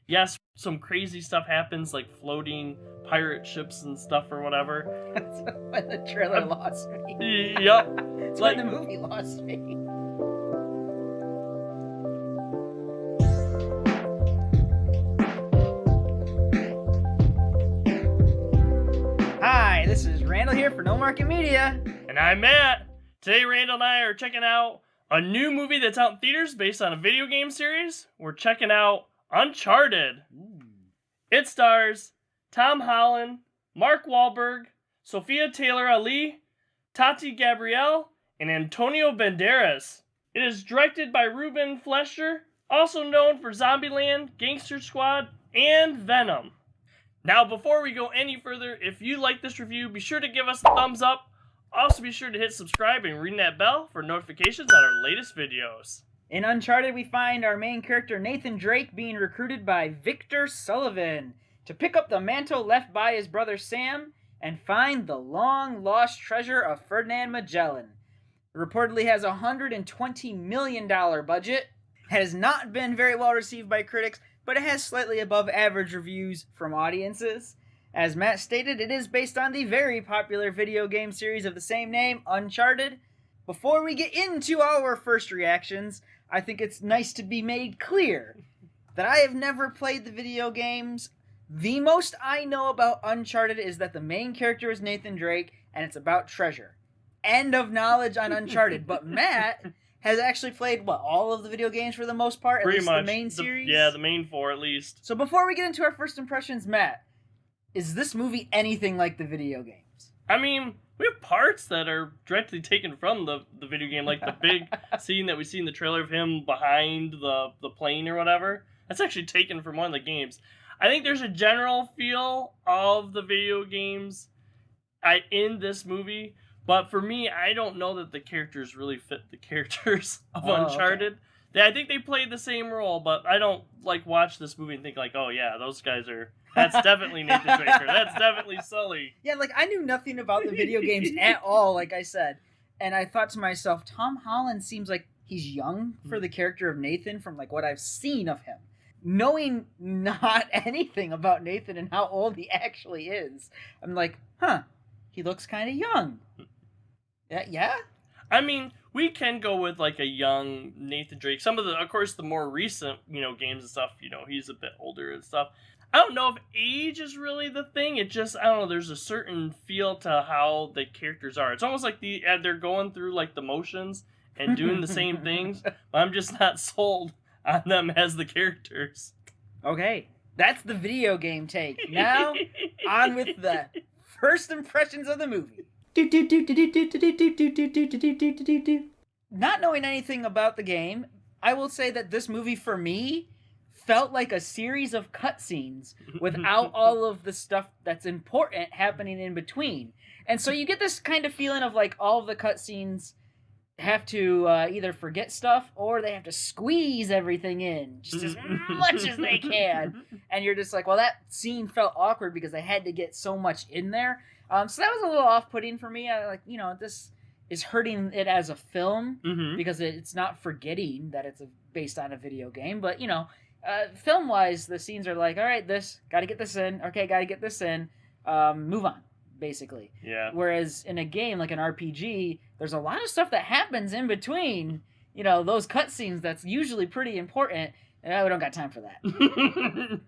yes, some crazy stuff happens, like floating pirate ships and stuff or whatever. That's when the trailer lost me. Yep. It's when the movie lost me. Hi, this is Randall here for No Market Media. And I'm Matt. Today, Randall and I are checking out a new movie that's out in theaters based on a video game series. We're checking out Uncharted. Ooh. It stars Tom Holland, Mark Wahlberg, Sophia Taylor-Ali, Tati Gabrielle, and Antonio Banderas. It is directed by Ruben Fleischer, also known for Zombieland, Gangster Squad, and Venom. Now, before we go any further, if you like this review, be sure to give us a thumbs up. Also, be sure to hit subscribe and ring that bell for notifications on our latest videos. In Uncharted, we find our main character Nathan Drake being recruited by Victor Sullivan to pick up the mantle left by his brother Sam and find the long-lost treasure of Ferdinand Magellan. It reportedly has a $120 million budget, has not been very well received by critics, but it has slightly above average reviews from audiences. As Matt stated, it is based on the very popular video game series of the same name, Uncharted. Before we get into our first reactions, I think it's nice to be made clear that I have never played the video games. The most I know about Uncharted is that the main character is Nathan Drake, and it's about treasure. End of knowledge on Uncharted. But Matt has actually played, all of the video games for the most part? Pretty at least much. The main series? Yeah, the main four at least. So before we get into our first impressions, Matt, is this movie anything like the video games? I mean, we have parts that are directly taken from the video game, like the big scene that we see in the trailer of him behind the plane or whatever. That's actually taken from one of the games. I think there's a general feel of the video games in this movie, but for me, I don't know that the characters really fit the characters of Uncharted. Okay. I think they played the same role, but I don't watch this movie and think oh yeah, those guys are... That's definitely Nathan Drake. That's definitely Sully. Yeah, I knew nothing about the video games at all, like I said. And I thought to myself, Tom Holland seems like he's young for the character of Nathan from what I've seen of him. Knowing not anything about Nathan and how old he actually is, I'm like, he looks kind of young. Yeah? I mean, we can go with a young Nathan Drake. Some of course, the more recent, games and stuff, he's a bit older and stuff. I don't know if age is really the thing. It just, I don't know, there's a certain feel to how the characters are. It's almost like they're going through the motions and doing the same things, but I'm just not sold on them as the characters. Okay, that's the video game take. Now, on with the first impressions of the movie. Not knowing anything about the game, I will say that this movie, for me, felt like a series of cutscenes without all of the stuff that's important happening in between. And so you get this kind of feeling of all of the cutscenes have to either forget stuff or they have to squeeze everything in just as much as they can. And you're just that scene felt awkward because I had to get so much in there. So that was a little off-putting for me. This is hurting it as a film because it's not forgetting that it's based on a video game. But, film-wise, the scenes are all right, this, gotta get this in, okay, gotta get this in, move on, basically. Yeah. Whereas in a game, like an RPG, there's a lot of stuff that happens in between, those cutscenes that's usually pretty important, and we don't got time for that.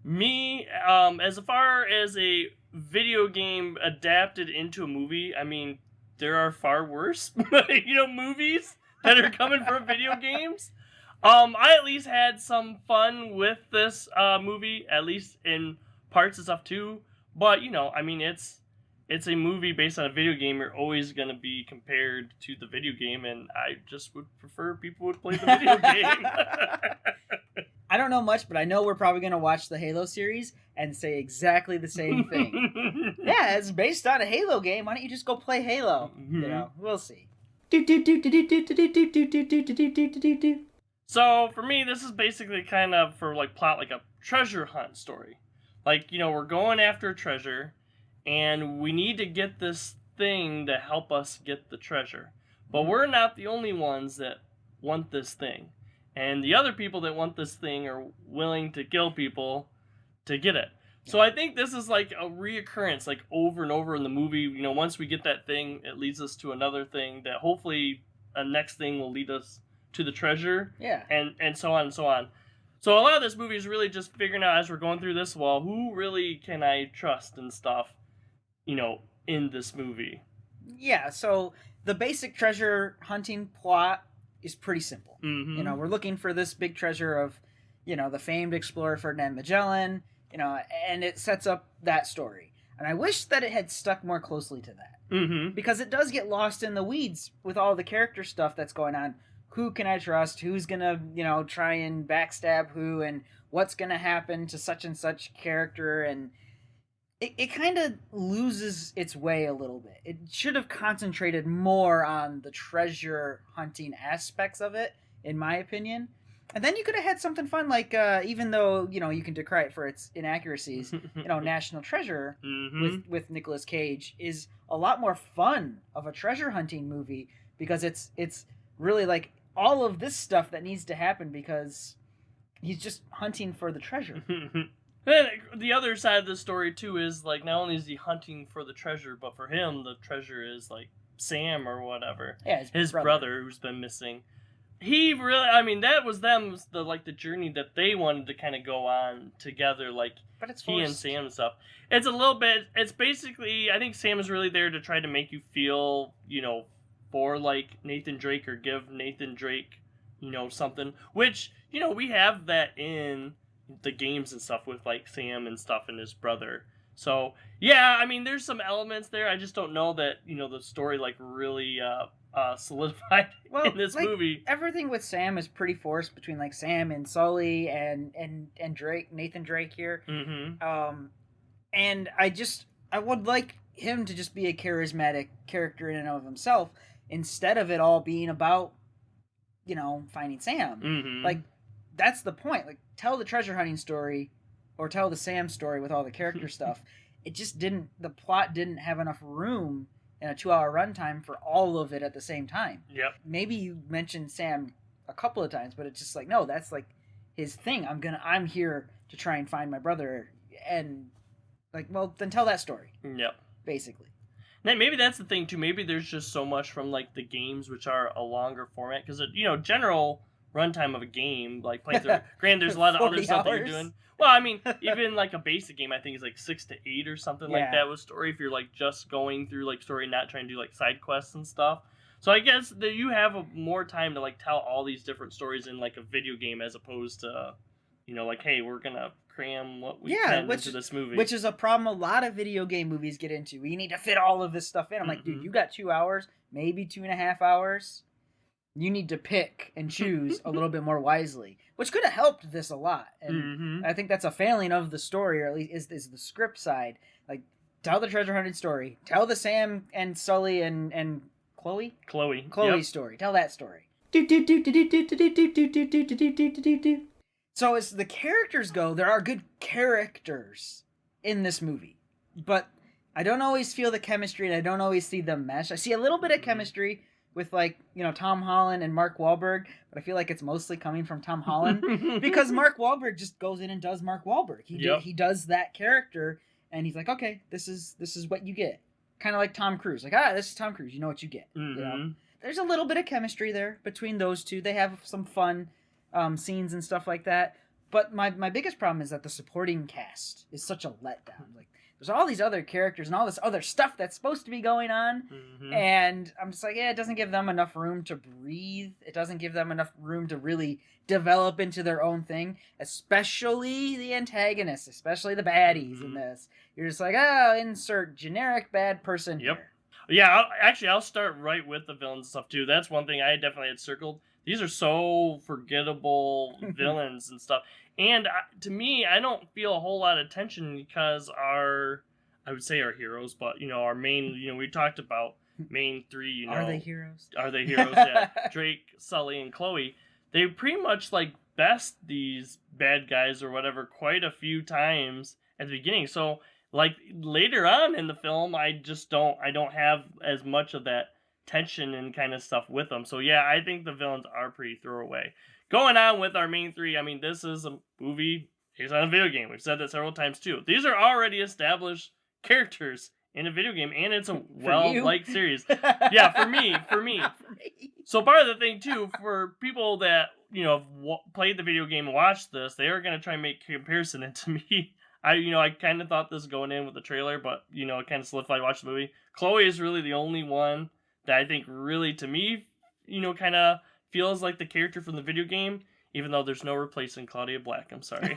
Me, as far as a video game adapted into a movie, I mean, there are far worse, movies that are coming from video games. I at least had some fun with this movie, at least in parts and stuff too. But it's a movie based on a video game. You're always gonna be compared to the video game, and I just would prefer people would play the video game. I don't know much, but I know we're probably gonna watch the Halo series and say exactly the same thing. Yeah, it's based on a Halo game. Why don't you just go play Halo? We'll see. So, for me, this is basically kind of for, plot, a treasure hunt story. We're going after a treasure, and we need to get this thing to help us get the treasure. But we're not the only ones that want this thing. and the other people that want this thing are willing to kill people to get it. So I think this is like a reoccurrence, like over and over in the movie. You know, once we get that thing, it leads us to another thing that hopefully a next thing will lead us to the treasure. Yeah. And so on and so on. So a lot of this movie is really just figuring out as we're going through this, well, who really can I trust and stuff, you know, in this movie. Yeah, so the basic treasure hunting plot is pretty simple. Mm-hmm. You know, we're looking for this big treasure of, you know, the famed explorer Ferdinand Magellan, you know, and it sets up that story. And I wish that it had stuck more closely to that. Mm-hmm. Because it does get lost in the weeds with all the character stuff that's going on. Who can I trust? Who's going to, you know, try and backstab who? And what's going to happen to such and such character? And it kind of loses its way a little bit. It should have concentrated more on the treasure hunting aspects of it, in my opinion. And then you could have had something fun, like even though, you know, you can decry it for its inaccuracies, you know, National Treasure Mm-hmm. with Nicolas Cage is a lot more fun of a treasure hunting movie, because it's really like all of this stuff that needs to happen because he's just hunting for the treasure. Then the other side of the story too is like not only is he hunting for the treasure, but for him the treasure is like Sam or whatever, Yeah, his brother who's been missing. He really, I mean, that was them the journey that they wanted to kind of go on together, like But it's he and forced. Sam and stuff. It's a little bit. It's basically, I think Sam is really there to try to make you feel, you know, for like Nathan Drake, or give Nathan Drake, you know, something. Which, you know, we have that in the games and stuff with like Sam and stuff and his brother. So yeah, I mean, there's some elements there. I just don't know that, you know, the story like really solidified in this like, movie. Everything with Sam is pretty forced between like Sam and Sully and Drake, Nathan Drake here. Mm-hmm. And I would like him to just be a charismatic character in and of himself, instead of it all being about, you know, finding Sam. Mm-hmm. Like, that's the point. Like, tell the treasure hunting story, or tell the Sam story with all the character stuff. It just didn't. The plot didn't have enough room in a 2-hour runtime for all of it at the same time. Yep. Maybe you mentioned Sam a couple of times, but it's just like, no, that's like his thing. I'm here to try and find my brother, and like, well, then tell that story. Yep. Basically. Maybe that's the thing too. Maybe there's just so much from like the games, which are a longer format, because you know, general runtime of a game, like playing through. Granted, there's a lot of other 40 stuff that you're hours? doing. Well, I mean, even like a basic game, I think is like 6 to 8 or something like Yeah. that with story. If you're like just going through like story, not trying to do like side quests and stuff. So I guess that you have more time to like tell all these different stories in like a video game, as opposed to, you know, like, hey, we're gonna cram what we can into this movie. Which is a problem a lot of video game movies get into. We need to fit all of this stuff in. I'm like, dude, you got 2 hours, maybe 2.5 hours. You need to pick and choose a little bit more wisely, which could have helped this a lot. And I think that's a failing of the story, or at least is the script side. Like, tell the treasure hunting story. Tell the Sam and Sully and Chloe Chloe story. Tell that story. So as the characters go, there are good characters in this movie, but I don't always feel the chemistry, and I don't always see them mesh. I see a little bit of chemistry with, like, you know, Tom Holland and Mark Wahlberg, but I feel like it's mostly coming from Tom Holland because Mark Wahlberg just goes in and does Mark Wahlberg. He does that character, and he's like, okay, this is what you get. Kind of like Tom Cruise. Like, this is Tom Cruise. You know what you get. You know? There's a little bit of chemistry there between those two. They have some fun scenes and stuff like that. But my biggest problem is that the supporting cast is such a letdown. Like, there's all these other characters and all this other stuff that's supposed to be going on, and I'm just like, yeah, it doesn't give them enough room to breathe. It doesn't give them enough room to really develop into their own thing, especially the antagonists, especially the baddies in this. You're just like, insert generic bad person here. Yeah, I'll start right with the villains stuff too. That's one thing I definitely had circled. These are so forgettable villains and stuff. And to me, I don't feel a whole lot of tension because I would say our heroes, but, you know, our main, you know, we talked about main three, you know. Are they heroes? Are they heroes? Yeah. Drake, Sully, and Chloe. They pretty much, like, best these bad guys or whatever quite a few times at the beginning. So, like, later on in the film, I don't have as much of that tension and kind of stuff with them. So, yeah, I think the villains are pretty throwaway. going on with our main three, I mean, this is a movie based on a video game. We've said that several times too. These are already established characters in a video game, and it's a well-liked series. Yeah, for me. So part of the thing too, for people that have played the video game and watched this, they are going to try and make a comparison. And to me, I kind of thought this going in with the trailer, but it kind of solidified watching the movie. Chloe is really the only one that I think really, to me, kind of feels like the character from the video game, even though there's no replacing Claudia Black. I'm sorry.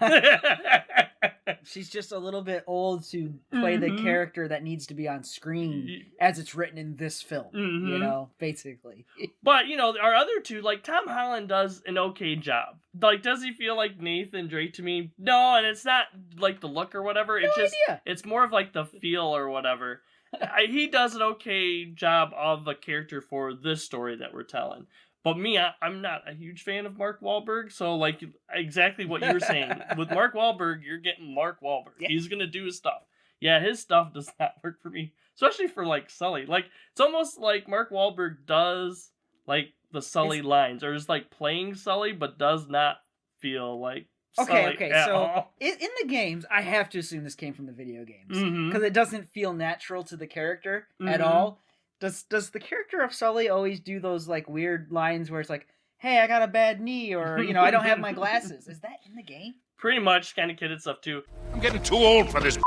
She's just a little bit old to play the character that needs to be on screen as it's written in this film, basically. But, our other two, like, Tom Holland does an okay job. Like, does he feel like Nathan Drake to me? No, and it's not, like, the look or whatever. It's just, it's more of, like, the feel or whatever. He does an okay job of a character for this story that we're telling. But me, I'm not a huge fan of Mark Wahlberg, so, like, exactly what you were saying. With Mark Wahlberg, you're getting Mark Wahlberg. Yeah. He's gonna do his stuff. Yeah, his stuff does not work for me. Especially for, like, Sully. Like, it's almost like Mark Wahlberg does, like, the Sully lines. Or is, like, playing Sully, but does not feel like Sully at all. In the games, I have to assume this came from the video games. Because it doesn't feel natural to the character at all. Does the character of Sully always do those, like, weird lines where it's like, hey, I got a bad knee, or, I don't have my glasses? Is that in the game? Pretty much kind of kidded stuff, too. I'm getting too old for this.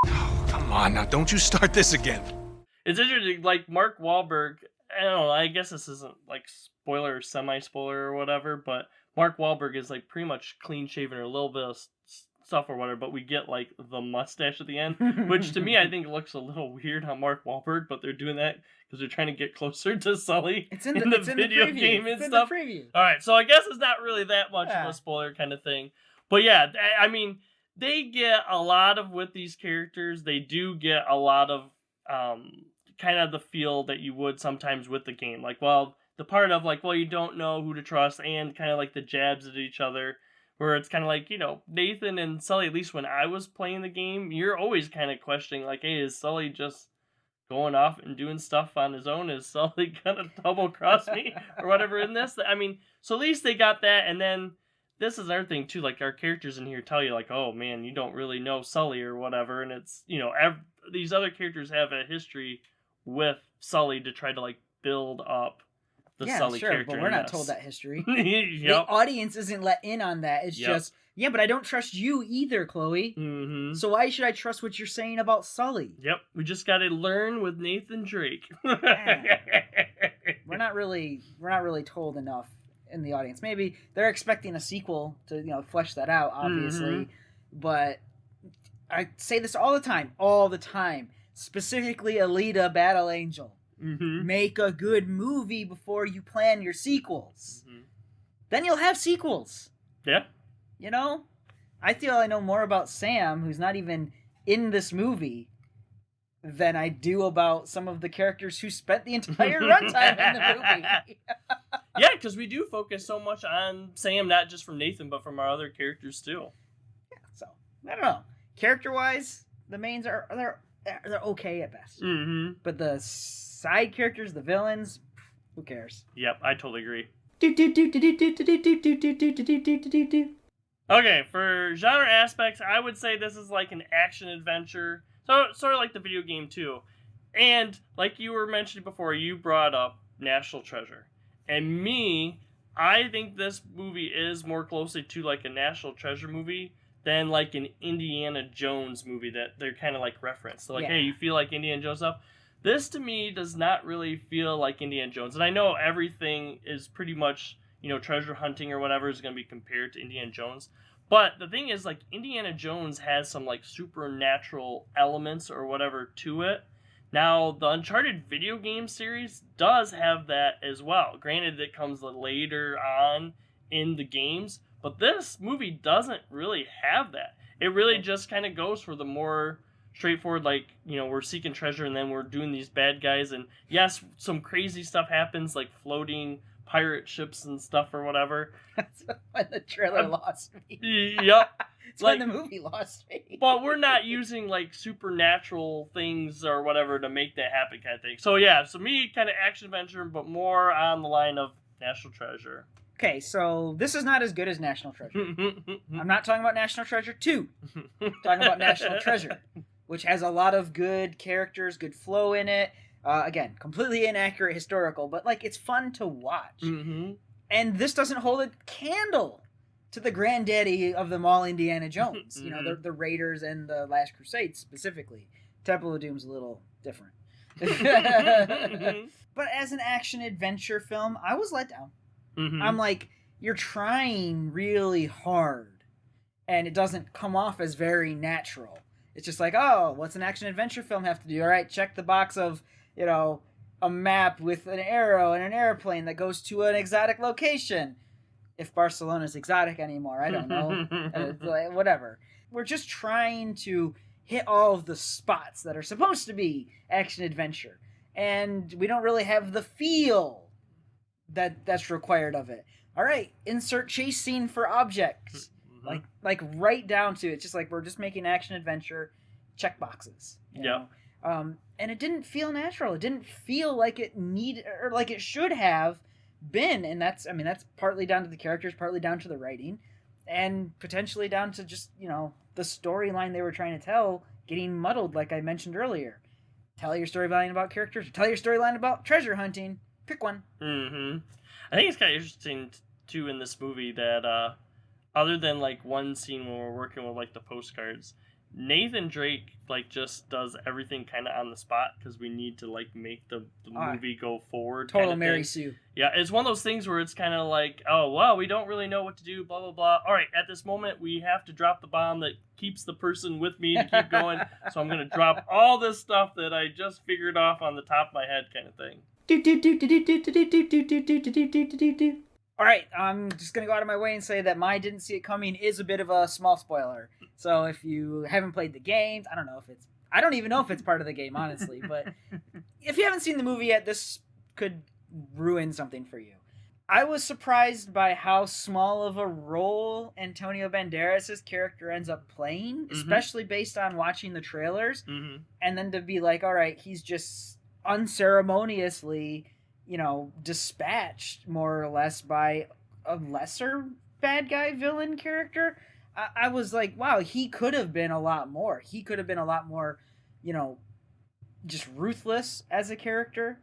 Oh, come on, now don't you start this again. It's interesting, like, Mark Wahlberg, I don't know, I guess this isn't, like, spoiler or semi-spoiler or whatever, but Mark Wahlberg is, like, pretty much clean-shaven or a little bit of stuff or whatever, but we get, like, the mustache at the end, which to me I think looks a little weird on Mark Wahlberg, but they're doing that because they're trying to get closer to Sully in the video game and stuff. Alright, so I guess it's not really that much of a spoiler kind of thing. But yeah, I mean, they get a lot of, with these characters, they do get a lot of kind of the feel that you would sometimes with the game. Like, well, the part of, like, well, you don't know who to trust, and kind of like the jabs at each other, where it's kind of like, Nathan and Sully, at least when I was playing the game, you're always kind of questioning, like, hey, is Sully just going off and doing stuff on his own? Is Sully gonna double cross me or whatever in this? I mean, so at least they got that, and then this is another thing too, like, our characters in here tell you, like, oh man, you don't really know Sully or whatever, and it's, these other characters have a history with Sully to try to, like, build up the Sully character. But we're not told that history. Yep. The audience isn't let in on that. It's just, but I don't trust you either, Chloe. So why should I trust what you're saying about Sully? Yep, we just got to learn with Nathan Drake. We're not really told enough in the audience. Maybe they're expecting a sequel to flesh that out, obviously. But I say this all the time. Specifically, Alita: Battle Angel. Make a good movie before you plan your sequels. Then you'll have sequels. Yeah. I feel I know more about Sam, who's not even in this movie, than I do about some of the characters who spent the entire runtime in the movie. Yeah, because we do focus so much on Sam, not just from Nathan, but from our other characters too. Yeah, so I don't know. Character-wise, the mains they're okay at best. But the side characters, the villains, who cares? Yep, I totally agree. Okay, for genre aspects, I would say this is like an action adventure. So sort of like the video game too. And like you were mentioning before, you brought up National Treasure. And I think this movie is more closely to like a National Treasure movie than like an Indiana Jones movie that they're kind of like referenced. So like, hey, you feel like Indiana Jones stuff? This to me does not really feel like Indiana Jones. And I know everything is pretty much, treasure hunting or whatever is going to be compared to Indiana Jones. But the thing is, like, Indiana Jones has some, like, supernatural elements or whatever to it. Now, the Uncharted video game series does have that as well. Granted, it comes later on in the games, but this movie doesn't really have that. It really just kind of goes for the more straightforward, like, we're seeking treasure and then we're doing these bad guys. And yes, some crazy stuff happens, like floating pirate ships and stuff or whatever. That's when the trailer lost me. Yep. It's when the movie lost me. But we're not using, like, supernatural things or whatever to make that happen kind of thing. So, yeah, me, kind of action-adventure, but more on the line of National Treasure. Okay, so this is not as good as National Treasure. I'm not talking about National Treasure 2. I'm talking about National Treasure, which has a lot of good characters, good flow in it. Again, completely inaccurate historical, but like it's fun to watch. Mm-hmm. And this doesn't hold a candle to the granddaddy of them all, Indiana Jones. You know, the Raiders and the Last Crusade specifically. Temple of Doom's a little different. But as an action-adventure film, I was let down. Mm-hmm. I'm like, you're trying really hard, and it doesn't come off as very natural. It's just like, oh, what's an action-adventure film have to do? All right, check the box of, you know, a map with an arrow and an airplane that goes to an exotic location. If Barcelona's exotic anymore, I don't know. Whatever. We're just trying to hit all of the spots that are supposed to be action-adventure, and we don't really have the feel that's required of it. All right, insert chase scene for objects. Like right down to it. Just like we're just making action adventure check boxes. Yeah. And it didn't feel natural. It didn't feel like it needed or like it should have been. And that's partly down to the characters, partly down to the writing, and potentially down to just, you know, the storyline they were trying to tell getting muddled, like I mentioned earlier. Tell your storyline about characters, tell your storyline about treasure hunting. Pick one. Mm-hmm. I think it's kind of interesting too in this movie that other than like one scene when we're working with like the postcards, Nathan Drake like just does everything kind of on the spot because we need to like make the movie go forward. Total Mary Sue. Yeah, it's one of those things where it's kind of like, oh wow, we don't really know what to do, blah blah blah. All right, at this moment we have to drop the bomb that keeps the person with me to keep going. So I'm gonna drop all this stuff that I just figured off on the top of my head, kind of thing. All right, I'm just going to go out of my way and say that my didn't see it coming is a bit of a small spoiler. So if you haven't played the games, I don't even know if it's part of the game, honestly. But if you haven't seen the movie yet, this could ruin something for you. I was surprised by how small of a role Antonio Banderas' character ends up playing, especially based on watching the trailers. Mm-hmm. And then to be like, all right, he's just unceremoniously, you know, dispatched more or less by a lesser bad guy villain character. I was like, wow, he could have been a lot more. He could have been a lot more, you know, just ruthless as a character.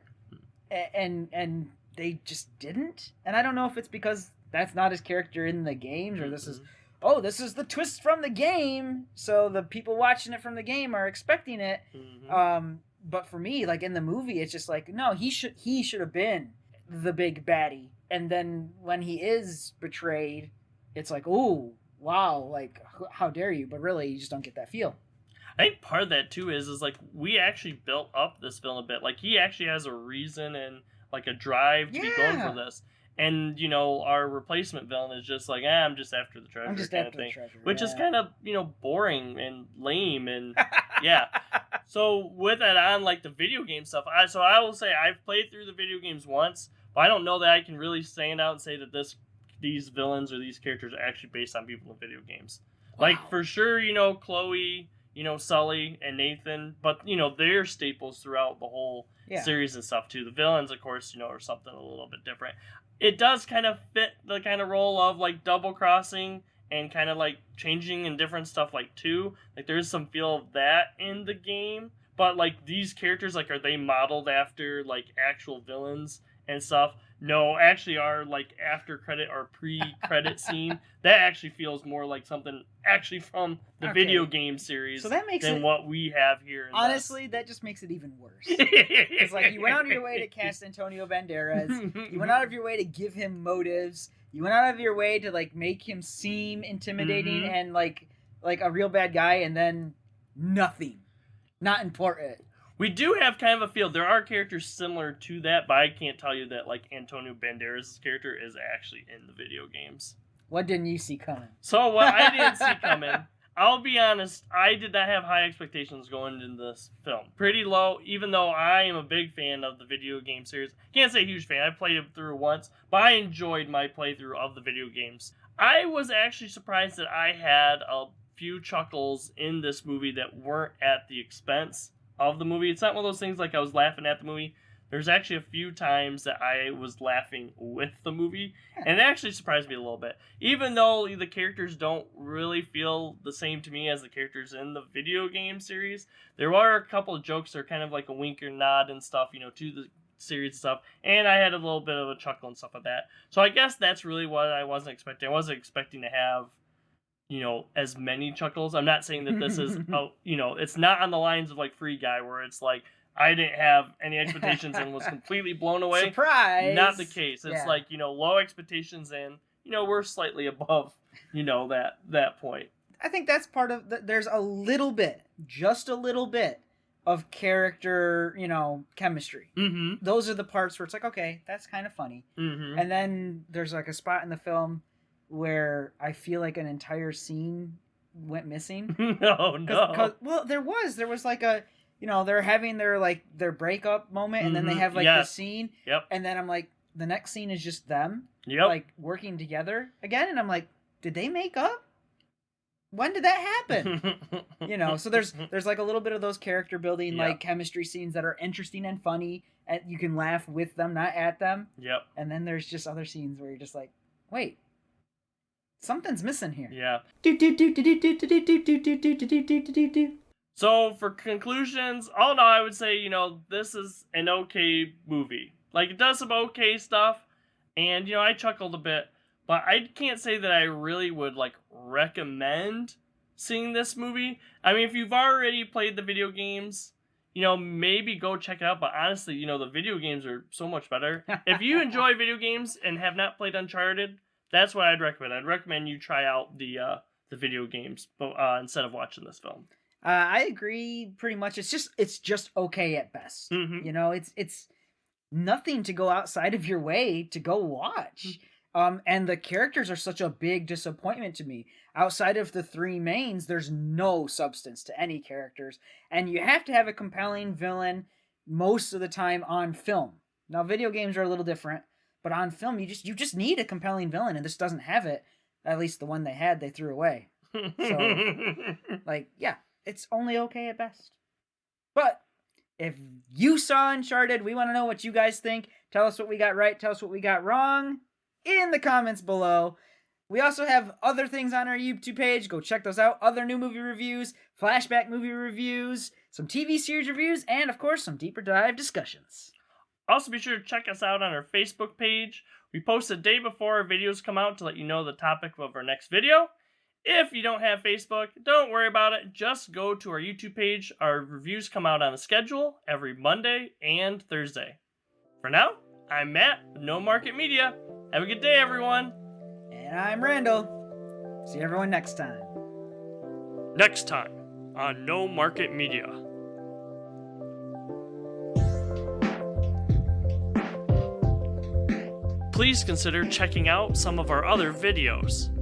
And they just didn't. And I don't know if it's because that's not his character in the games or this is the twist from the game. So the people watching it from the game are expecting it. Mm-hmm. But for me, like in the movie, it's just like, no, he should have been the big baddie. And then when he is betrayed, it's like, oh, wow, like, how dare you? But really, you just don't get that feel. I think part of that, too, is like, we actually built up this villain a bit. Like, he actually has a reason and, like, a drive to be going for this. And, you know, our replacement villain is just like, I'm just after the treasure. I'm just kind after of thing, the treasure. which is kind of, you know, boring and lame and, yeah. So, with that on, like, the video game stuff, I will say I've played through the video games once, but I don't know that I can really stand out and say that these villains or these characters are actually based on people in video games. Wow. Like, for sure, you know, Chloe, you know, Sully and Nathan, but, you know, they're staples throughout the whole series and stuff, too. The villains, of course, you know, are something a little bit different. It does kind of fit the kind of role of, like, double-crossing and kind of, like, changing and different stuff, like, too. Like, there's some feel of that in the game. But, like, these characters, like, are they modeled after, like, actual villains and stuff? No, actually our, like, after-credit or pre-credit scene, that actually feels more like something actually from the video game series so that makes than what we have here. Honestly, that just makes it even worse. It's like, you went out of your way to cast Antonio Banderas. You went out of your way to give him motives. You went out of your way to, like, make him seem intimidating and, like a real bad guy, and then nothing. Not important. We do have kind of a feel. There are characters similar to that, but I can't tell you that, like, Antonio Banderas' character is actually in the video games. What didn't you see coming? So what I didn't see coming, I'll be honest, I did not have high expectations going into this film. Pretty low, even though I am a big fan of the video game series. Can't say huge fan. I played it through once, but I enjoyed my playthrough of the video games. I was actually surprised that I had a few chuckles in this movie that weren't at the expense of the movie. It's not one of those things like I was laughing at the movie. there's actually a few times that I was laughing with the movie, and it actually surprised me a little bit. Even though the characters don't really feel the same to me as the characters in the video game series, there were a couple of jokes that are kind of like a wink or nod and stuff, to the series stuff, and I had a little bit of a chuckle and stuff like that. So I guess that's really what I wasn't expecting. I wasn't expecting to have, as many chuckles. I'm not saying that this is, it's not on the lines of like Free Guy where it's like, I didn't have any expectations and was completely blown away. Surprise! Not the case. It's like, low expectations and, we're slightly above, that point. I think that's part of there's a little bit, just a little bit of character, chemistry. Mm-hmm. Those are the parts where it's like, okay, that's kind of funny. Mm-hmm. And then there's like a spot in the film where I feel like an entire scene went missing. No. Well, there was like a, they're having their breakup moment, and then they have the scene. Yep. And then I'm like, the next scene is just them, yep, working together again, and I'm like, did they make up? When did that happen? So there's like a little bit of those character building, like chemistry scenes that are interesting and funny, and you can laugh with them, not at them. Yep. And then there's just other scenes where you're just like, wait, something's missing here. Yeah. So for conclusions, all in all, I would say, this is an okay movie. Like, it does some okay stuff, and, I chuckled a bit, but I can't say that I really would, recommend seeing this movie. I mean, if you've already played the video games, maybe go check it out, but honestly, the video games are so much better. If you enjoy video games and have not played Uncharted, that's what I'd recommend. I'd recommend you try out the video games instead of watching this film. I agree pretty much. It's just okay at best. Mm-hmm. It's nothing to go outside of your way to go watch. And the characters are such a big disappointment to me. Outside of the three mains, there's no substance to any characters. And you have to have a compelling villain most of the time on film. Now, video games are a little different, but on film, you just need a compelling villain, and this doesn't have it. At least the one they had, they threw away. So, it's only okay at best. But if you saw Uncharted, we want to know what you guys think. Tell us what we got right. Tell us what we got wrong in the comments below. We also have other things on our YouTube page. Go check those out. Other new movie reviews, flashback movie reviews, some TV series reviews, and of course, some deeper dive discussions. Also, be sure to check us out on our Facebook page. We post a day before our videos come out to let you know the topic of our next video. If you don't have Facebook, don't worry about it. Just go to our YouTube page. Our reviews come out on a schedule every Monday and Thursday. For now, I'm Matt, No Market Media. Have a good day, everyone. And I'm Randall. See everyone next time. Next time on No Market Media. Please consider checking out some of our other videos.